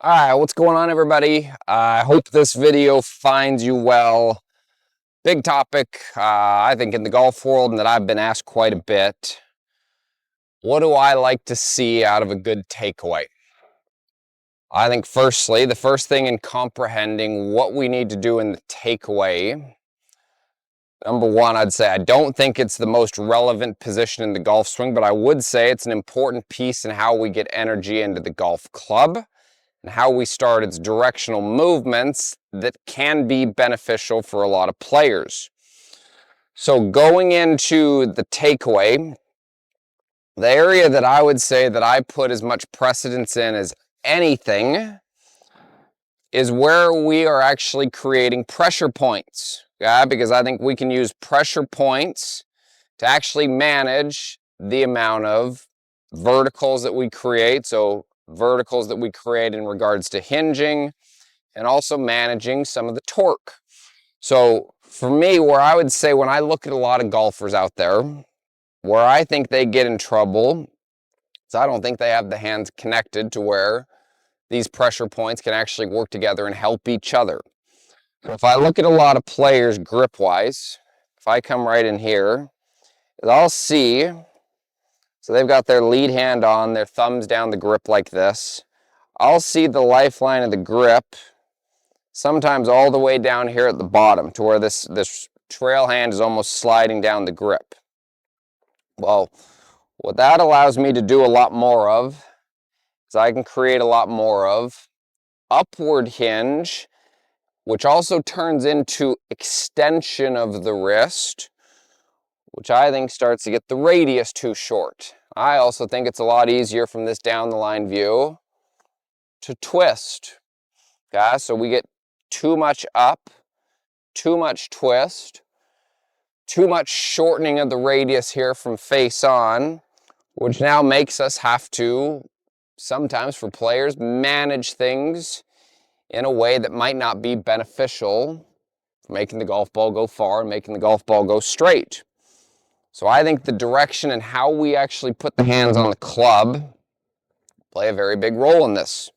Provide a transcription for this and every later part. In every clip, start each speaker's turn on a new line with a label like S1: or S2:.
S1: All right, what's going on, everybody? I hope this video finds you well. Big topic, I think, in the golf world, and that I've been asked quite a bit. What do I like to see out of a good takeaway? I think, firstly, the first thing in comprehending what we need to do in the takeaway, number one, I'd say I don't think it's the most relevant position in the golf swing, but I would say it's an important piece in how we get energy into the golf club and how we start its directional movements that can be beneficial for a lot of players. So going into the takeaway, the area that I would say that I put as much precedence in as anything is where we are actually creating pressure points. Yeah, because I think we can use pressure points to actually manage the amount of verticals that we create. So verticals that we create in regards to hinging and also managing some of the torque. So for me, where I would say when I look at a lot of golfers out there, where I think they get in trouble is I don't think they have the hands connected to where these pressure points can actually work together and help each other. So if I look at a lot of players grip-wise, if I come right in here, I'll see, so they've got their lead hand on, their thumbs down the grip like this. I'll see the lifeline of the grip sometimes all the way down here at the bottom to where this trail hand is almost sliding down the grip. Well, what that allows me to do a lot more of is I can create a lot more of upward hinge, which also turns into extension of the wrist, which I think starts to get the radius too short. I also think it's a lot easier from this down the line view to twist. Okay, so we get too much up, too much twist, too much shortening of the radius here from face on, which now makes us have to, sometimes for players, manage things in a way that might not be beneficial for making the golf ball go far and making the golf ball go straight. So I think the direction and how we actually put the hands on the club play a very big role in this.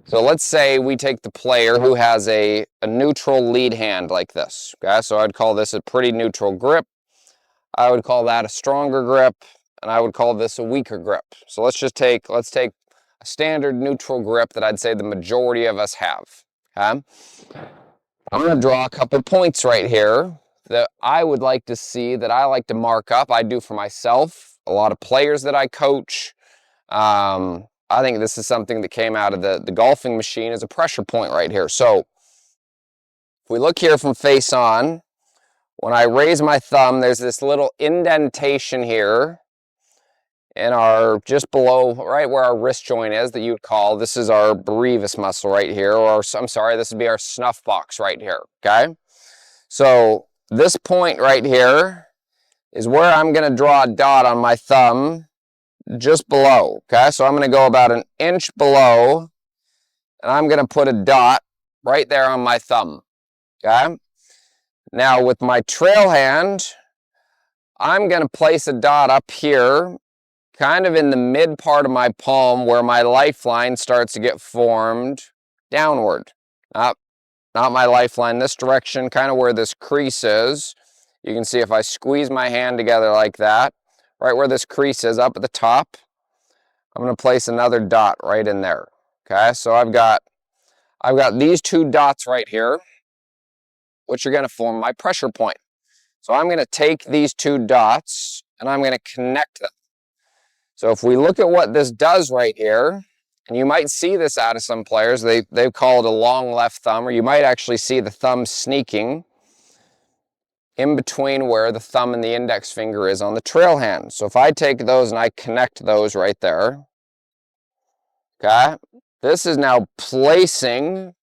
S1: So let's say we take the player who has a neutral lead hand like this. Okay, so I'd call this a pretty neutral grip. I would call that a stronger grip, and I would call this a weaker grip. So let's take a standard neutral grip that I'd say the majority of us have. Okay? I'm going to draw a couple points right here that I would like to see, that I like to mark up. I do for myself, a lot of players that I coach. I think this is something that came out of the golfing machine as a pressure point right here. So if we look here from face on, when I raise my thumb, there's this little indentation here in our, just below, right where our wrist joint is, that you would call, this is our brevis muscle right here, or I'm sorry, this would be our snuff box right here, okay? So this point right here is where I'm going to draw a dot on my thumb just below, okay? So I'm going to go about an inch below, and I'm going to put a dot right there on my thumb, okay? Now with my trail hand, I'm going to place a dot up here, kind of in the mid part of my palm where my lifeline starts to get formed downward. Not my lifeline this direction, kind of where this crease is. You can see if I squeeze my hand together like that, right where this crease is up at the top, I'm going to place another dot right in there. Okay, so I've got these two dots right here, which are going to form my pressure point. So I'm going to take these two dots and I'm going to connect them. So if we look at what this does right here, and you might see this out of some players, they call it a long left thumb, or you might actually see the thumb sneaking in between where the thumb and the index finger is on the trail hand. So if I take those and I connect those right there, okay, this is now placing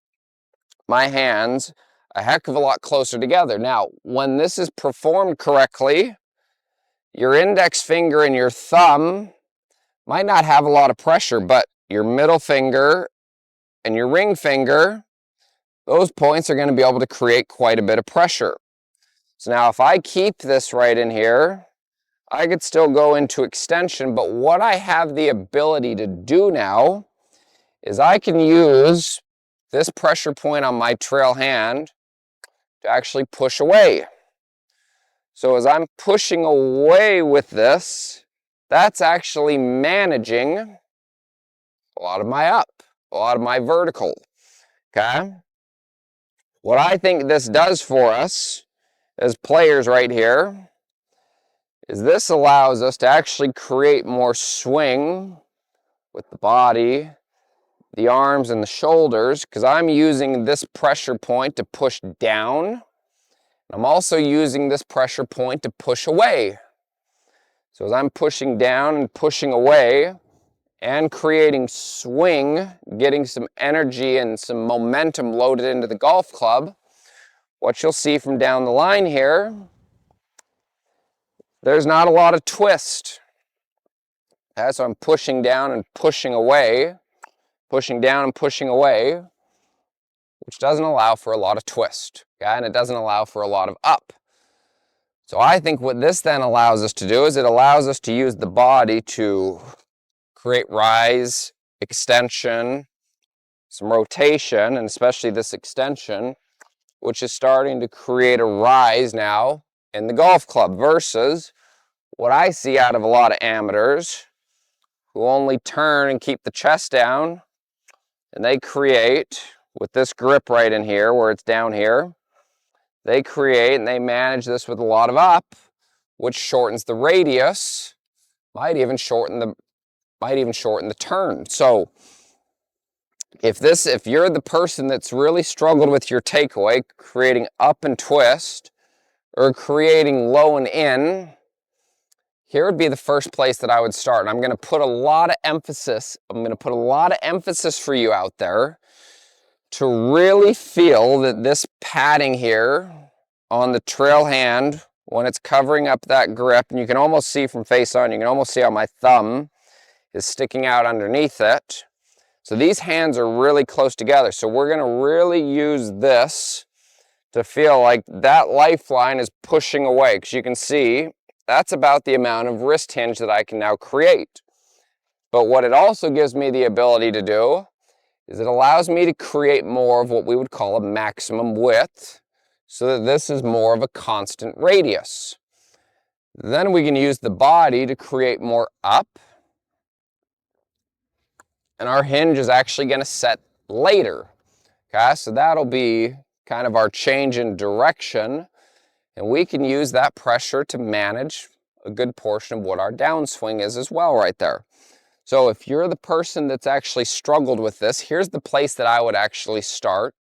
S1: my hands a heck of a lot closer together. Now, when this is performed correctly, your index finger and your thumb might not have a lot of pressure, but your middle finger and your ring finger, those points are going to be able to create quite a bit of pressure. So now if I keep this right in here, I could still go into extension, but what I have the ability to do now is I can use this pressure point on my trail hand to actually push away. So as I'm pushing away with this, that's actually managing a lot of my up, a lot of my vertical, okay? What I think this does for us as players right here is this allows us to actually create more swing with the body, the arms and the shoulders, because I'm using this pressure point to push down. I'm also using this pressure point to push away. So as I'm pushing down and pushing away and creating swing, getting some energy and some momentum loaded into the golf club, what you'll see from down the line here, there's not a lot of twist. Okay, so I'm pushing down and pushing away, pushing down and pushing away, which doesn't allow for a lot of twist, okay? And it doesn't allow for a lot of up. So I think what this then allows us to do is it allows us to use the body to create rise, extension, some rotation, and especially this extension, which is starting to create a rise now in the golf club versus what I see out of a lot of amateurs who only turn and keep the chest down, and they create with this grip right in here where it's down here, they create and they manage this with a lot of up, which shortens the radius, might even shorten the turn. So if you're the person that's really struggled with your takeaway, creating up and twist or creating low and in, here would be the first place that I would start. And I'm going to put a lot of emphasis for you out there to really feel that this padding here on the trail hand, when it's covering up that grip, and you can almost see from face on, you can almost see how my thumb is sticking out underneath it. So these hands are really close together. So we're going to really use this to feel like that lifeline is pushing away, because you can see that's about the amount of wrist hinge that I can now create. But what it also gives me the ability to do is it allows me to create more of what we would call a maximum width, so that this is more of a constant radius. Then we can use the body to create more up, and our hinge is actually going to set later. Okay, so that'll be kind of our change in direction, and we can use that pressure to manage a good portion of what our downswing is as well right there. So if you're the person that's actually struggled with this, here's the place that I would actually start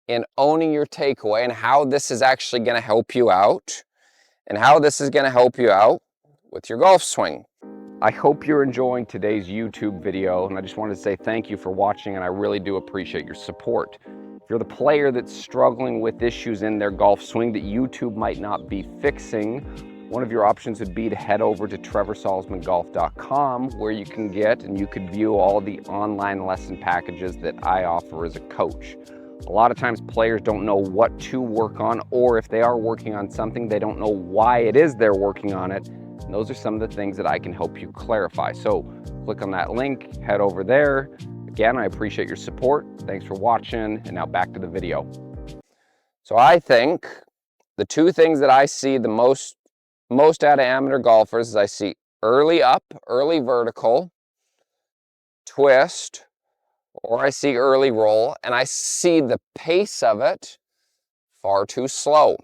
S1: in owning your takeaway and how this is actually going to help you out and how this is going to help you out with your golf swing. I hope you're enjoying today's YouTube video, and I just wanted to say thank you for watching, and I really do appreciate your support. If you're the player that's struggling with issues in their golf swing that YouTube might not be fixing, one of your options would be to head over to TrevorSalzmanGolf.com, where you can get and you could view all the online lesson packages that I offer as a coach. A lot of times players don't know what to work on, or if they are working on something, they don't know why it is they're working on it. And those are some of the things that I can help you clarify. So click on that link, head over there. Again, I appreciate your support. Thanks for watching, and now back to the video. So I think the two things that I see the most out of amateur golfers is I see early up, early vertical, twist, or I see early roll, and I see the pace of it far too slow.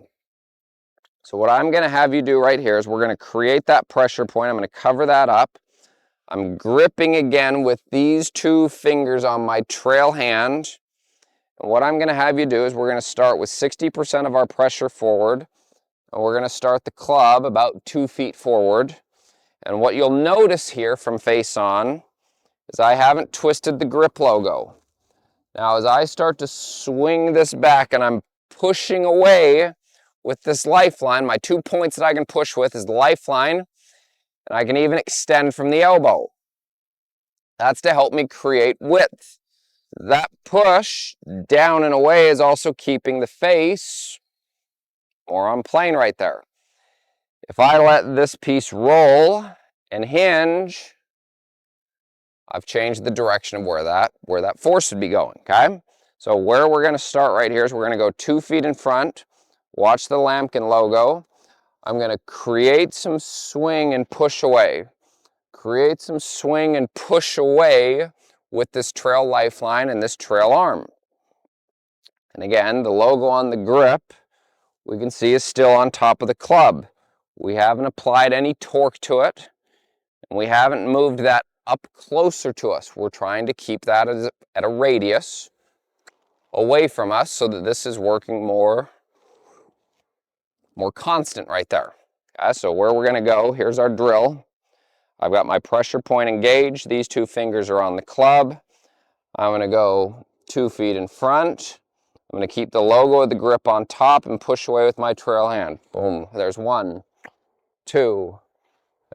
S1: So what I'm going to have you do right here is we're going to create that pressure point. I'm going to cover that up. I'm gripping again with these two fingers on my trail hand. And what I'm going to have you do is we're going to start with 60% of our pressure forward. And we're going to start the club about 2 feet forward. And what you'll notice here from face on is I haven't twisted the grip logo. Now as I start to swing this back and I'm pushing away with this lifeline, my 2 points that I can push with is the lifeline, and I can even extend from the elbow. That's to help me create width. That push down and away is also keeping the face more on plane right there. If I let this piece roll and hinge, I've changed the direction of where that force would be going, okay? So where we're gonna start right here is we're gonna go 2 feet in front, watch the Lamkin logo. I'm gonna create some swing and push away. Create some swing and push away with this trail lifeline and this trail arm. And again, the logo on the grip, we can see is still on top of the club. We haven't applied any torque to it, and we haven't moved that up closer to us. We're trying to keep that at a radius away from us so that this is working more constant right there. Okay, so where we're gonna go, here's our drill. I've got my pressure point engaged. These 2 fingers are on the club. I'm gonna go 2 feet in front. I'm gonna keep the logo of the grip on top and push away with my trail hand. Boom, there's 1, 2,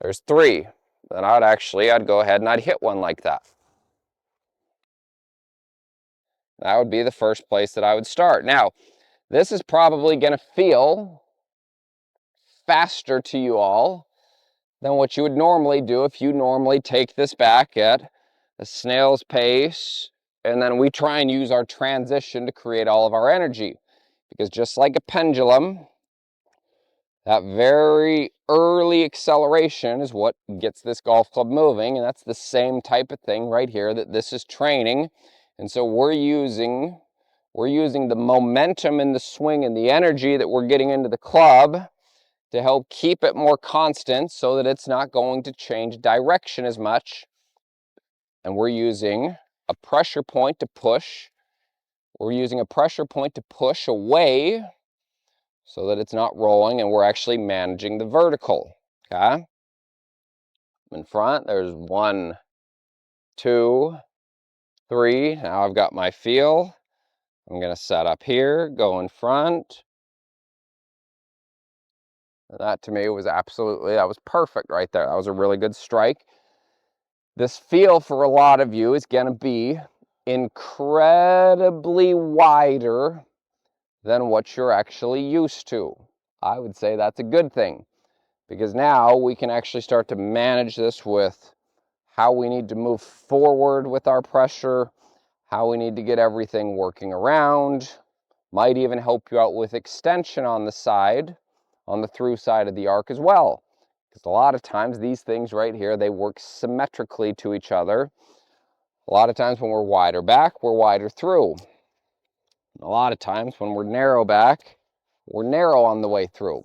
S1: there's 3. Then I'd go ahead and I'd hit one like that. That would be the first place that I would start. Now, this is probably gonna feel faster to you all than what you would normally do if you normally take this back at a snail's pace, and then we try and use our transition to create all of our energy. Because just like a pendulum, that very early acceleration is what gets this golf club moving, and that's the same type of thing right here that this is training. And so we're using the momentum in the swing and the energy that we're getting into the club to help keep it more constant so that it's not going to change direction as much. And we're using a pressure point to push. We're using a pressure point to push away so that it's not rolling, and we're actually managing the vertical, okay? In front, there's 1, 2, 3. Now I've got my feel. I'm gonna set up here, go in front. That to me was that was perfect right there. That was a really good strike. This feel for a lot of you is gonna be incredibly wider than what you're actually used to. I would say that's a good thing, because now we can actually start to manage this with how we need to move forward with our pressure, how we need to get everything working around. Might even help you out with extension on the side, on the through side of the arc as well. Because a lot of times these things right here, they work symmetrically to each other. A lot of times when we're wider back, we're wider through. A lot of times when we're narrow back, we're narrow on the way through.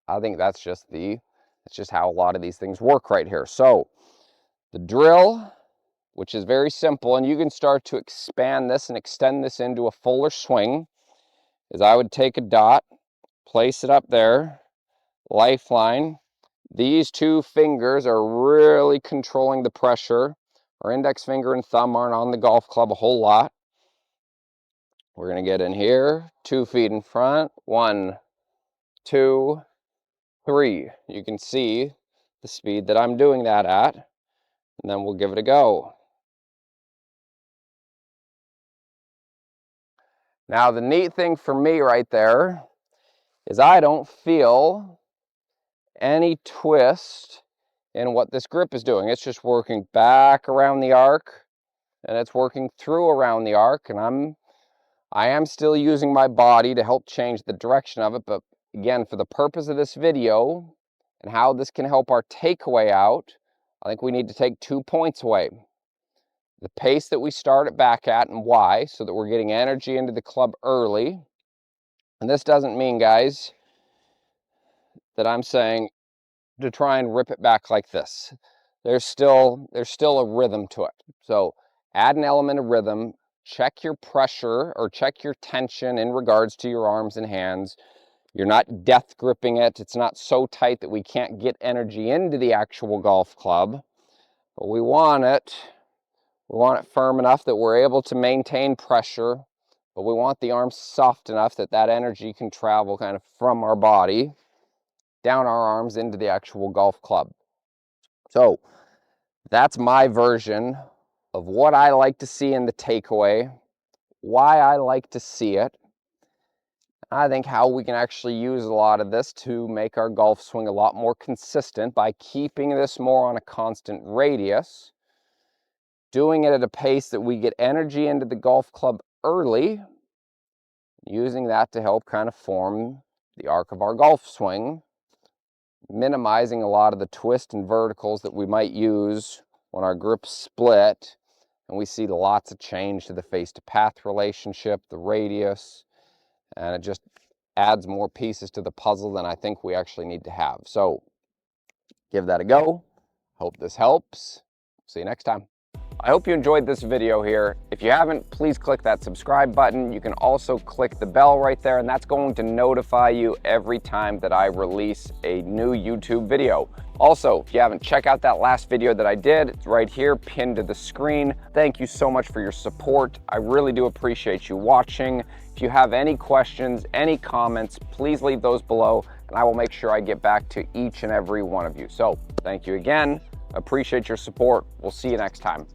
S1: I think that's just how a lot of these things work right here. So the drill, which is very simple, and you can start to expand this and extend this into a fuller swing, is I would take a dot, place it up there, lifeline. These 2 fingers are really controlling the pressure. Our index finger and thumb aren't on the golf club a whole lot. We're gonna get in here, 2 feet in front, 1, 2, 3. You can see the speed that I'm doing that at, and then we'll give it a go. Now the neat thing for me right there is I don't feel any twist in what this grip is doing. It's just working back around the arc, and it's working through around the arc, and I am still using my body to help change the direction of it. But again, for the purpose of this video and how this can help our takeaway out, I think we need to take 2 points away. The pace that we start it back at and why, so that we're getting energy into the club early. And this doesn't mean, guys, that I'm saying to try and rip it back like this. There's still a rhythm to it. So add an element of rhythm, check your pressure or check your tension in regards to your arms and hands. You're not death gripping it. It's not so tight that we can't get energy into the actual golf club, but we want it firm enough that we're able to maintain pressure, but we want the arms soft enough that that energy can travel kind of from our body down our arms into the actual golf club. So that's my version of what I like to see in the takeaway, why I like to see it. I think how we can actually use a lot of this to make our golf swing a lot more consistent by keeping this more on a constant radius doing it at a pace that we get energy into the golf club early, using that to help kind of form the arc of our golf swing, minimizing a lot of the twist and verticals that we might use when our grips split, and we see lots of change to the face to path relationship, the radius, and it just adds more pieces to the puzzle than I think we actually need to have. So give that a go. Hope this helps. See you next time. I hope you enjoyed this video here. If you haven't, please click that subscribe button. You can also click the bell right there, and that's going to notify you every time that I release a new YouTube video. Also, if you haven't, check out that last video that I did. It's right here, pinned to the screen. Thank you so much for your support. I really do appreciate you watching. If you have any questions, any comments, please leave those below, and I will make sure I get back to each and every one of you. So, thank you again. Appreciate your support. We'll see you next time.